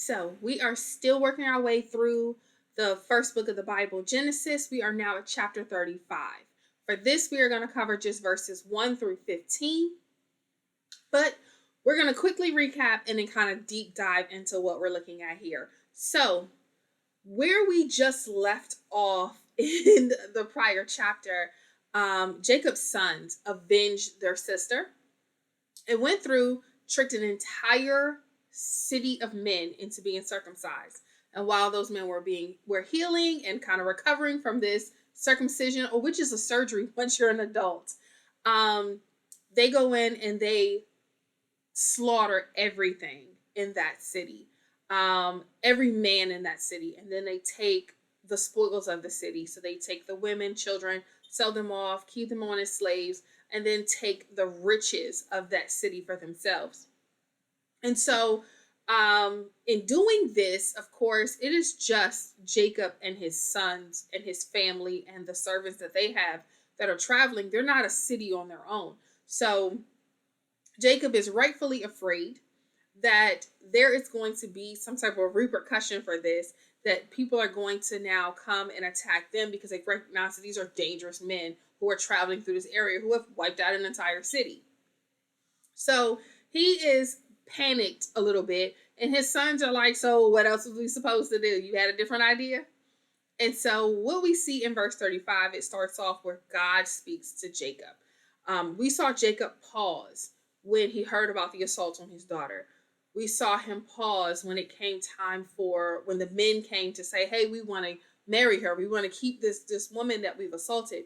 So we are still working our way through the first book of the Bible, Genesis. We are now at chapter 35. For this, we are going to cover just verses 1 through 15. But we're going to quickly recap and then kind of deep dive into what we're looking at here. So, where we just left off in the prior chapter, Jacob's sons avenged their sister and went through, tricked an entire city of men into being circumcised. And while those men were healing and kind of recovering from this circumcision, or which is a surgery once you're an adult, they go in and they slaughter everything in that city, every man in that city, and then they take the spoils of the city. So they take the women, children, sell them off, keep them on as slaves, and then take the riches of that city for themselves. And so, in doing this, of course, it is just Jacob and his sons and his family and the servants that they have that are traveling. They're not a city on their own. So Jacob is rightfully afraid that there is going to be some type of repercussion for this, that people are going to now come and attack them because they recognize that these are dangerous men who are traveling through this area who have wiped out an entire city. So he is panicked a little bit, and his sons are like, so what else was we supposed to do? You had a different idea? And so what we see in verse 35, it starts off where God speaks to Jacob. We saw Jacob pause when he heard about the assault on his daughter. We saw him pause when it came time for, when the men came to say, hey, we want to marry her. We want to keep this woman that we've assaulted.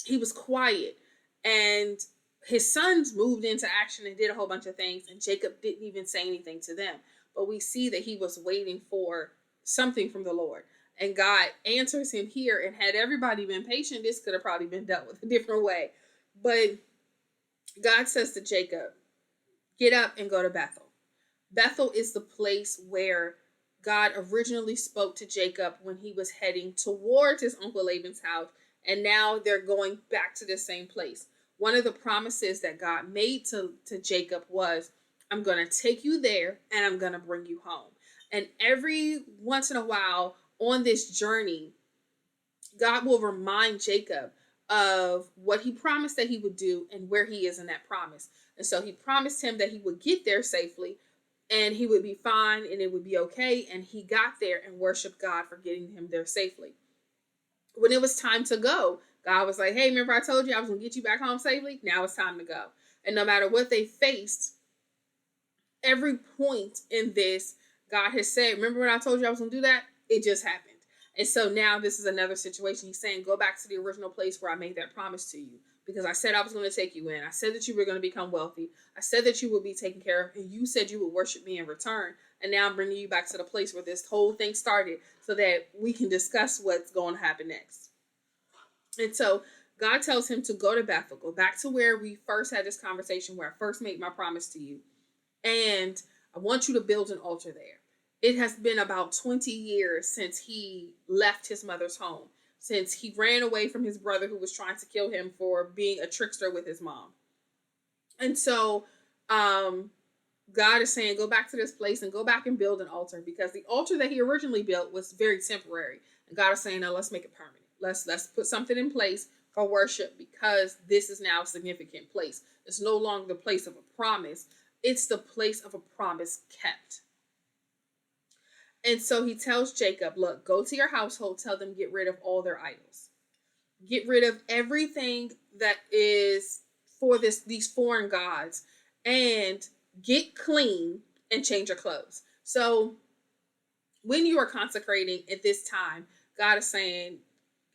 He was quiet, and his sons moved into action and did a whole bunch of things, and Jacob didn't even say anything to them. But we see that he was waiting for something from the Lord. And God answers him here, and had everybody been patient, this could have probably been dealt with a different way. But God says to Jacob, get up and go to Bethel. Bethel is the place where God originally spoke to Jacob when he was heading towards his uncle Laban's house, and now they're going back to the same place. One of the promises that God made to Jacob was, I'm going to take you there and I'm going to bring you home. And every once in a while on this journey, God will remind Jacob of what he promised that he would do and where he is in that promise. And so he promised him that he would get there safely and he would be fine and it would be okay. And he got there and worshiped God for getting him there safely. When it was time to go, God was like, hey, remember I told you I was going to get you back home safely? Now it's time to go. And no matter what they faced, every point in this, God has said, remember when I told you I was going to do that? It just happened. And so now this is another situation. He's saying, go back to the original place where I made that promise to you. Because I said I was going to take you in. I said that you were going to become wealthy. I said that you would be taken care of. And you said you would worship me in return. And now I'm bringing you back to the place where this whole thing started so that we can discuss what's going to happen next. And so God tells him to go to Bethel. Go back to where we first had this conversation, where I first made my promise to you. And I want you to build an altar there. It has been about 20 years since he left his mother's home, since he ran away from his brother who was trying to kill him for being a trickster with his mom. And so God is saying, go back to this place and go back and build an altar, because the altar that he originally built was very temporary. And God is saying, no, let's make it permanent. Let's put something in place for worship, because this is now a significant place. It's no longer the place of a promise. It's the place of a promise kept. And so he tells Jacob, look, go to your household, tell them get rid of all their idols. Get rid of everything that is for these foreign gods, and get clean and change your clothes. So when you are consecrating at this time, God is saying,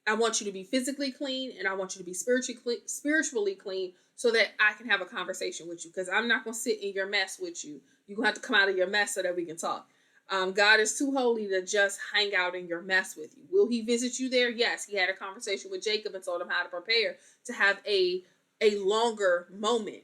I want you to be physically clean and I want you to be spiritually clean so that I can have a conversation with you, because I'm not going to sit in your mess with you. You're going to have to come out of your mess so that we can talk. God is too holy to just hang out in your mess with you. Will he visit you there? Yes. He had a conversation with Jacob and told him how to prepare to have a longer moment,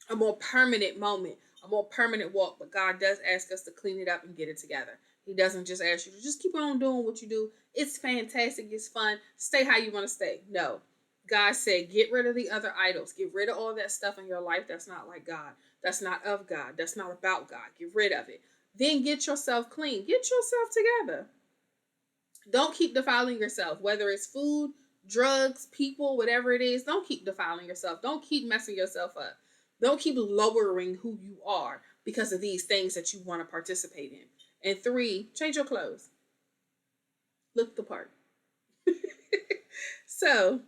a more permanent moment, a more permanent walk. But God does ask us to clean it up and get it together. He doesn't just ask you to just keep on doing what you do. It's fantastic. It's fun. Stay how you want to stay. No. God said, get rid of the other idols. Get rid of all that stuff in your life that's not like God. That's not of God. That's not about God. Get rid of it. then get yourself clean. Get yourself together. Don't keep defiling yourself, whether it's food, drugs, people, whatever it is. Don't keep defiling yourself. Don't keep messing yourself up. Don't keep lowering who you are because of these things that you want to participate in. And 3, change your clothes. Look the part. So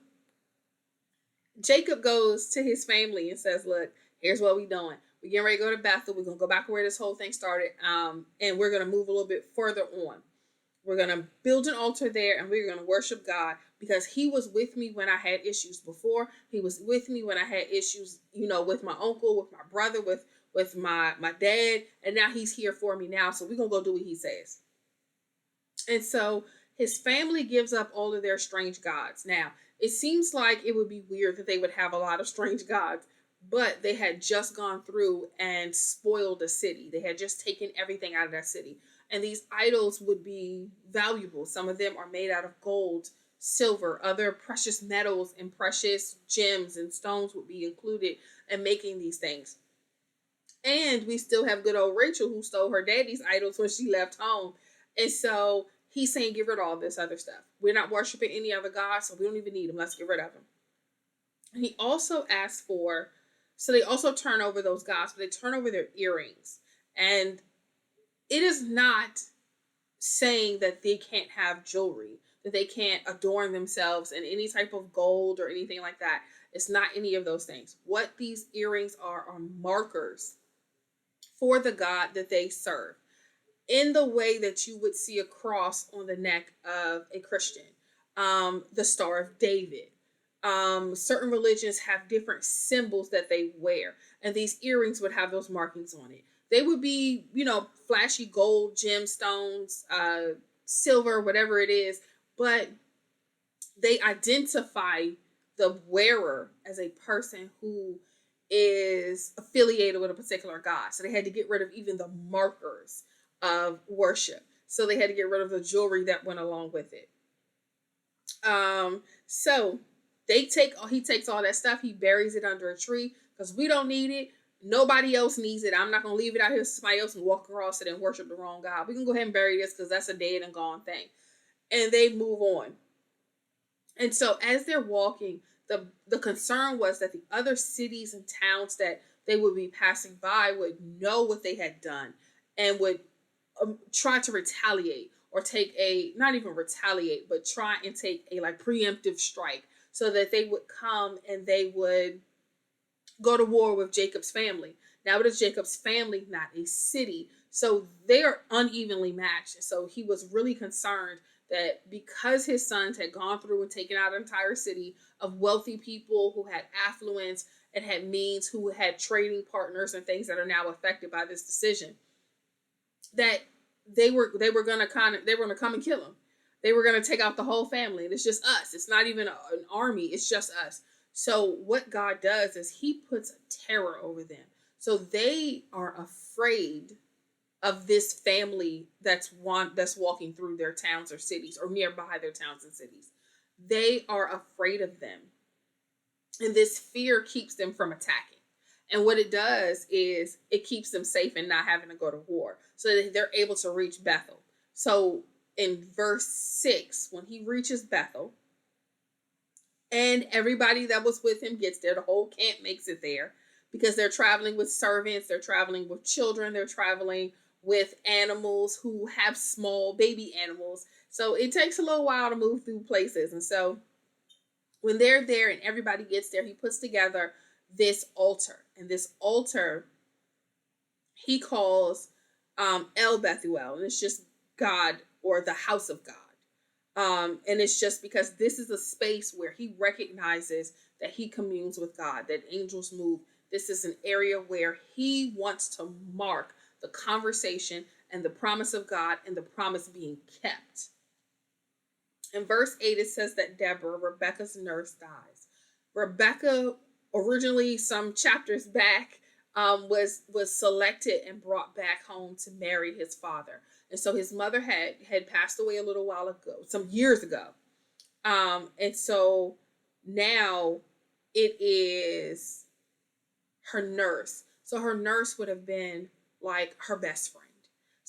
Jacob goes to his family and says, look, here's what we're doing. We're getting ready to go to Bethel. We're going to go back where this whole thing started. And we're going to move a little bit further on. We're going to build an altar there and we're going to worship God because he was with me when I had issues before. He was with me when I had issues, with my uncle, with my brother, with my dad. And now he's here for me now. So we're going to go do what he says. And so his family gives up all of their strange gods. Now, it seems like it would be weird that they would have a lot of strange gods, but they had just gone through and spoiled a city. They had just taken everything out of that city. And these idols would be valuable. Some of them are made out of gold, silver, other precious metals and precious gems and stones would be included in making these things. And we still have good old Rachel who stole her daddy's idols when she left home. And so he's saying, get rid of all this other stuff. We're not worshiping any other gods, so we don't even need them. Let's get rid of them. And he also asked so they also turn over those gods, but they turn over their earrings. And it is not saying that they can't have jewelry, that they can't adorn themselves in any type of gold or anything like that. It's not any of those things. What these earrings are markers for the God that they serve, in the way that you would see a cross on the neck of a Christian, the Star of David. Certain religions have different symbols that they wear, and these earrings would have those markings on it. They would be, flashy gold, gemstones, silver, whatever it is, but they identify the wearer as a person who is affiliated with a particular god. So they had to get rid of even the markers of worship. So they had to get rid of the jewelry that went along with it. So he takes all that stuff, he buries it under a tree because we don't need it. Nobody else needs it. I'm not going to leave it out here so somebody else can walk across it and worship the wrong God. We can go ahead and bury this because that's a dead and gone thing. And they move on. And so as they're walking, the concern was that the other cities and towns that they would be passing by would know what they had done and would try to retaliate or not even retaliate, but try and take a preemptive strike so that they would come and they would go to war with Jacob's family. Now it is Jacob's family, not a city. So they are unevenly matched. So he was really concerned that because his sons had gone through and taken out an entire city of wealthy people who had affluence and had means, who had trading partners and things that are now affected by this decision, that they were going to come and kill him. They were going to take out the whole family. And it's just us. It's not even an army. It's just us. So what God does is he puts a terror over them. So they are afraid of this family that's walking through their towns or cities or nearby their towns and cities. They are afraid of them. And this fear keeps them from attacking. And what it does is it keeps them safe and not having to go to war. So that they're able to reach Bethel. So in verse 6, when he reaches Bethel, and everybody that was with him gets there, the whole camp makes it there, because they're traveling with servants, they're traveling with children, they're traveling with animals who have small baby animals. So it takes a little while to move through places. And so when they're there and everybody gets there, he puts together this altar. And this altar he calls El Bethuel, and it's just God, or the house of God. And it's just because this is a space where he recognizes that he communes with God, that angels move. This is an area where he wants to mark the conversation and the promise of God and the promise being kept. In verse 8, it says that Deborah, Rebecca's nurse, dies. Rebecca, originally some chapters back, was selected and brought back home to marry his father. And so his mother had passed away a little while ago, some years ago. And so now it is her nurse. So her nurse would have been like her best friend.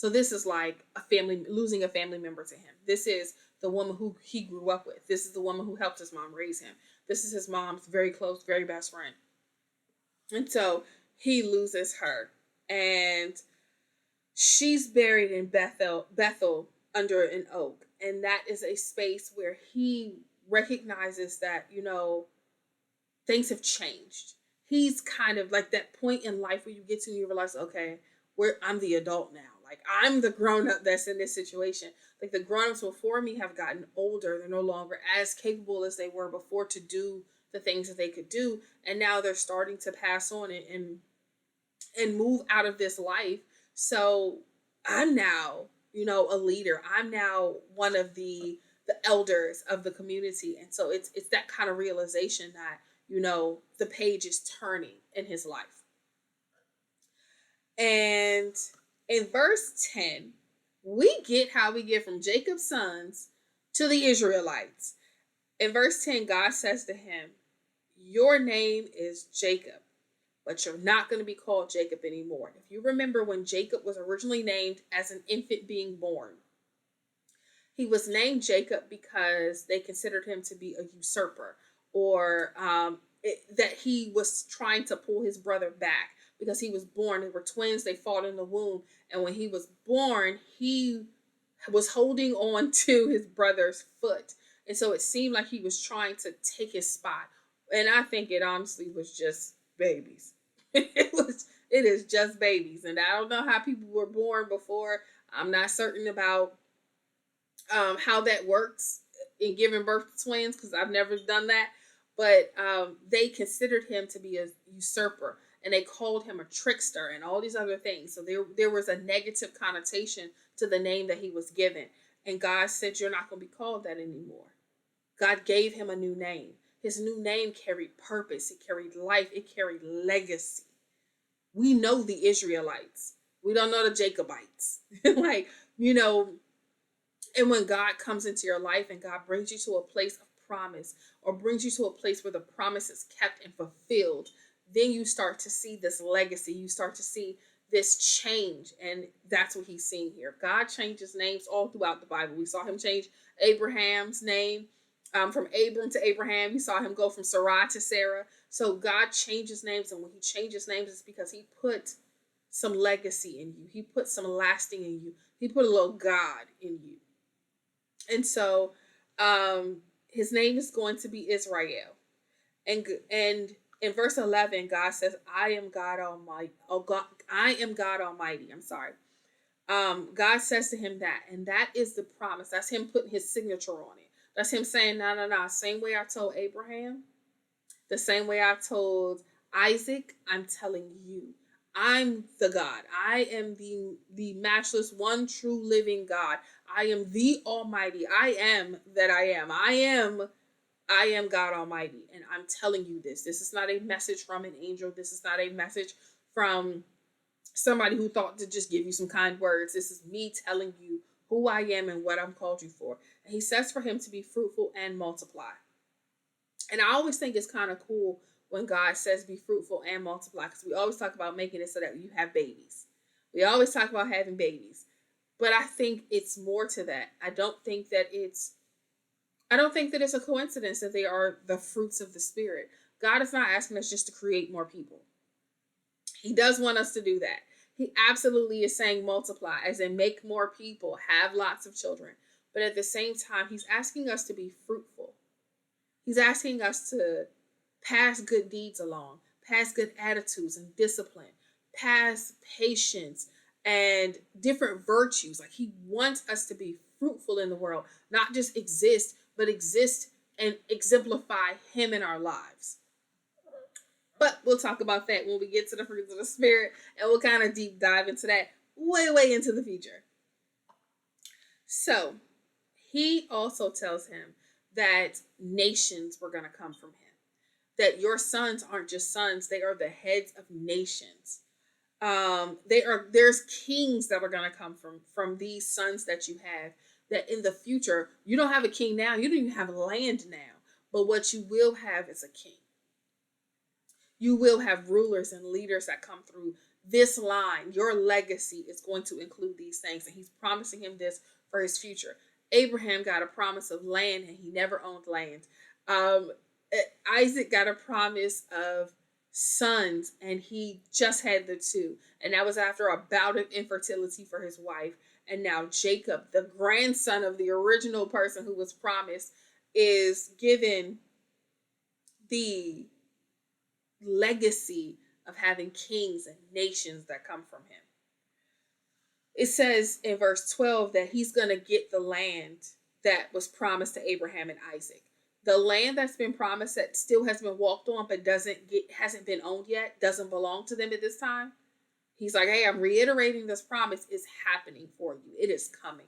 So this is like a family, losing a family member to him. This is the woman who he grew up with. This is the woman who helped his mom raise him. This is his mom's very close, very best friend. And so he loses her. And she's buried in Bethel under an oak. And that is a space where he recognizes that, things have changed. He's kind of like that point in life where you get to, you realize, okay, I'm the adult now. Like, I'm the grown up that's in this situation. Like, the grown ups before me have gotten older. They're no longer as capable as they were before to do the things that they could do. And now they're starting to pass on and move out of this life. So I'm now, a leader. I'm now one of the elders of the community. And so it's that kind of realization that, the page is turning in his life. And in verse 10, we get how we get from Jacob's sons to the Israelites. In verse 10, God says to him, your name is Jacob, but you're not going to be called Jacob anymore. If you remember when Jacob was originally named as an infant being born, he was named Jacob because they considered him to be a usurper, or that he was trying to pull his brother back because he was born. They were twins. They fought in the womb. And when he was born, he was holding on to his brother's foot. And so it seemed like he was trying to take his spot. And I think it honestly was just babies. It is just babies. And I don't know how people were born before. I'm not certain about how that works in giving birth to twins, because I've never done that. But they considered him to be a usurper, and they called him a trickster and all these other things. So there was a negative connotation to the name that he was given. And God said, you're not going to be called that anymore. God gave him a new name. His new name carried purpose. It carried life. It carried legacy. We know the Israelites. We don't know the Jacobites. And when God comes into your life and God brings you to a place of promise, or brings you to a place where the promise is kept and fulfilled, then you start to see this legacy. You start to see this change. And that's what he's seeing here. God changes names all throughout the Bible. We saw him change Abraham's name from Abram to Abraham. We saw him go from Sarai to Sarah. So God changes names. And when he changes names, it's because he put some legacy in you. He put some lasting in you. He put a little God in you. And so his name is going to be Israel. And in verse 11, God says, I am God Almighty. Oh God, I am God Almighty. I'm sorry. God says to him that, and that is the promise. That's him putting his signature on it. That's him saying, no. Same way I told Abraham, the same way I told Isaac, I'm telling you. I'm the God. I am the matchless, one true living God. I am the Almighty. I am that I am. I am God Almighty. And I'm telling you this. This is not a message from an angel. This is not a message from somebody who thought to just give you some kind words. This is me telling you who I am and what I'm called you for. And he says for him to be fruitful and multiply. And I always think it's kind of cool when God says be fruitful and multiply, because we always talk about making it so that you have babies. We always talk about having babies. But I think it's more to that. I don't think that it's a coincidence that they are the fruits of the Spirit. God is not asking us just to create more people. He does want us to do that. He absolutely is saying multiply, as in make more people, have lots of children. But at the same time, he's asking us to be fruitful. He's asking us to pass good deeds along, pass good attitudes and discipline, pass patience and different virtues. Like, he wants us to be fruitful in the world, not just exist, but exist and exemplify him in our lives. But we'll talk about that when we get to the fruits of the Spirit, and we'll kind of deep dive into that way into the future. So he also tells him that nations were going to come from him. That your sons aren't just sons, they are the heads of nations. There's kings that are going to come from these sons that you have. That in the future, you don't have a king now, you don't even have land now, but what you will have is a king. You will have rulers and leaders that come through this line, your legacy is going to include these things. And he's promising him this for his future. Abraham got a promise of land and he never owned land. Um, Isaac got a promise of sons and he just had the two. And that was after a bout of infertility for his wife. And now Jacob, the grandson of the original person who was promised, is given the legacy of having kings and nations that come from him. It says in verse 12 that he's going to get the land that was promised to Abraham and Isaac. The land that's been promised that still has been walked on but hasn't been owned yet, doesn't belong to them at this time. He's like, hey, I'm reiterating this promise is happening for you. It is coming.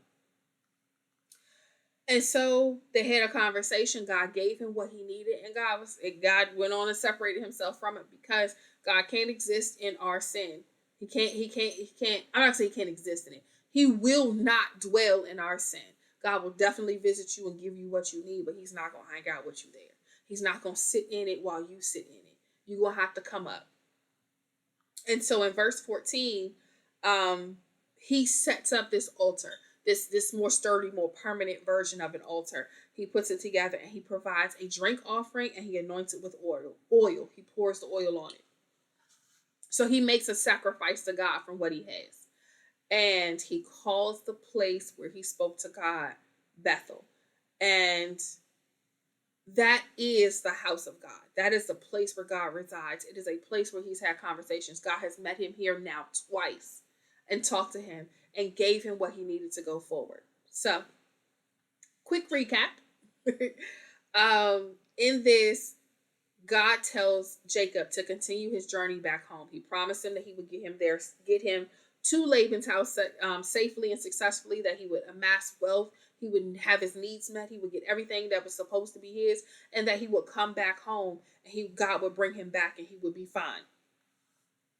And so they had a conversation. God gave him what he needed, and God went on and separated himself from it because God can't exist in our sin. He can't. I'm not saying he can't exist in it. He will not dwell in our sin. God will definitely visit you and give you what you need, but he's not going to hang out with you there. He's not going to sit in it while you sit in it. You're going to have to come up. And so in verse 14, he sets up this altar, this more sturdy, more permanent version of an altar. He puts it together and he provides a drink offering and he anoints it with oil. He pours the oil on it. So he makes a sacrifice to God from what he has. And he calls the place where he spoke to God Bethel. And that is the house of God. That is the place where God resides. It is a place where he's had conversations. God has met him here now twice and talked to him and gave him what he needed to go forward. So, quick recap. In this, God tells Jacob to continue his journey back home. He promised him that he would get him to Laban's house safely and successfully, that he would amass wealth, he would have his needs met, he would get everything that was supposed to be his, and that he would come back home and God would bring him back and he would be fine.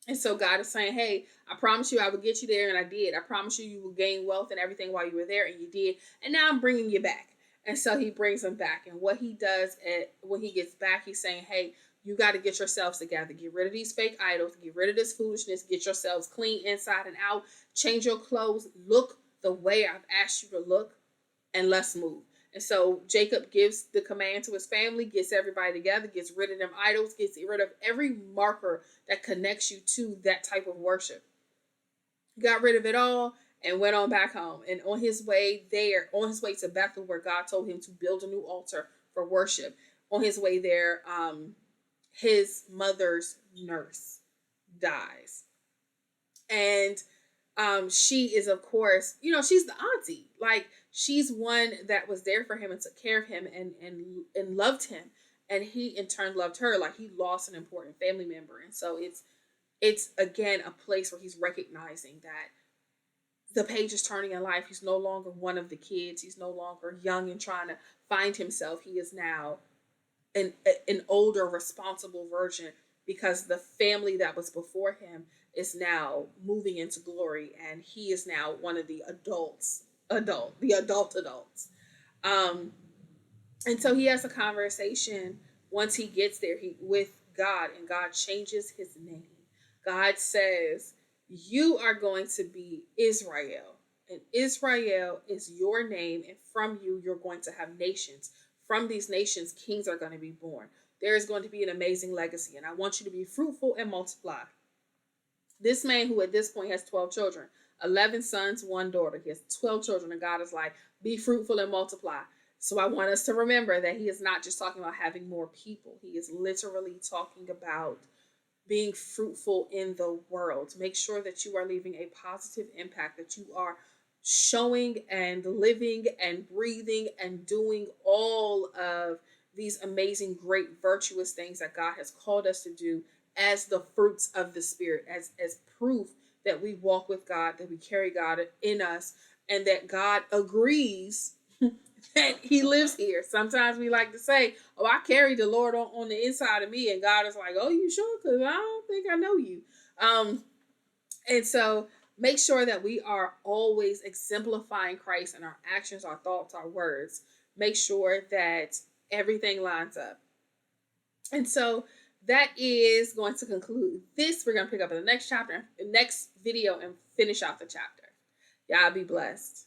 And so God is saying, hey, I promise you I would get you there, and I did. I promise you you will gain wealth and everything while you were there, and you did. And now I'm bringing you back. And so he brings him back. And what he does when he gets back, he's saying, hey, you got to get yourselves together. Get rid of these fake idols. Get rid of this foolishness. Get yourselves clean inside and out. Change your clothes. Look the way I've asked you to look, and let's move. And so Jacob gives the command to his family, gets everybody together, gets rid of them idols, gets rid of every marker that connects you to that type of worship. Got rid of it all and went on back home. And on his way to Bethel, where God told him to build a new altar for worship, on his way there, his mother's nurse dies. And she is, of course, she's the auntie. Like, she's one that was there for him and took care of him and loved him. And he, in turn, loved her. Like, he lost an important family member. And so it's again, a place where he's recognizing that the page is turning in life. He's no longer one of the kids. He's no longer young and trying to find himself. He is now an older, responsible version, because the family that was before him is now moving into glory, and he is now one of the adults. And so he has a conversation once he gets there with God, and God changes his name. God says, you are going to be Israel, and Israel is your name, and from you, you're going to have nations. From these nations, kings are going to be born. There is going to be an amazing legacy, and I want you to be fruitful and multiply. This man, who at this point has 12 children, 11 sons, 1 daughter, he has 12 children, and God is like, be fruitful and multiply. So I want us to remember that he is not just talking about having more people. He is literally talking about being fruitful in the world. Make sure that you are leaving a positive impact, that you are showing and living and breathing and doing all of these amazing, great, virtuous things that God has called us to do as the fruits of the Spirit, as proof that we walk with God, that we carry God in us, and that God agrees that he lives here. Sometimes we like to say, oh, I carry the Lord on the inside of me, and God is like, oh, you sure? Because I don't think I know you. And so make sure that we are always exemplifying Christ in our actions, our thoughts, our words. Make sure that everything lines up. And so that is going to conclude this. We're going to pick up in the next chapter, the next video, and finish out the chapter. Y'all be blessed.